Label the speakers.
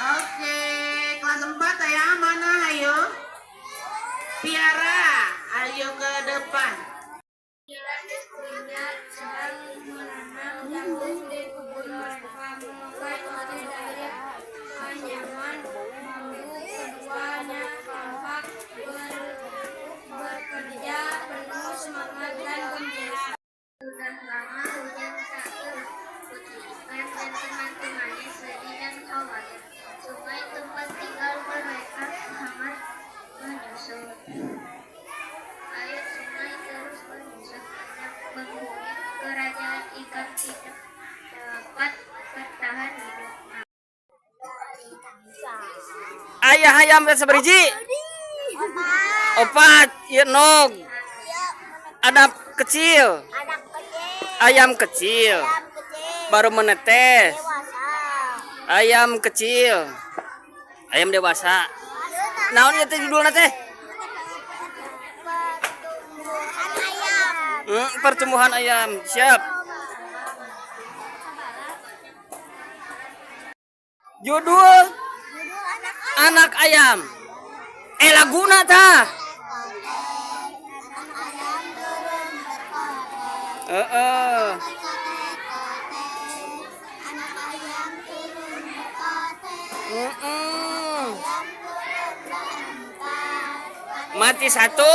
Speaker 1: Oke, kelas 4 ya, mana ayo? Tiara, ayo ke depan.
Speaker 2: Sedang menanam jagung di kebun mereka. Memakai topi dari anyaman bambu. Keduanya tampak bekerja penuh semangat dan gembira. Sudah lama hujan tak turun. Putri Ikan dan teman-temannya sedih dan khawatir. Sungai tempat tinggal mereka sangat menyusut. Air sungai terus menyusut hanya membuat kerajaan ikan tidak dapat bertahan hidup.
Speaker 3: Ayah ayam seberiji. Opat, ya nog. Ada kecil. Ayam kecil. Baru menetes. Ayam kecil. Ayam dewasa. Naon ieu teh judulna teh? Pertumbuhan ayam. Siap. Judul anak ayam. Laguna tah. Mati satu.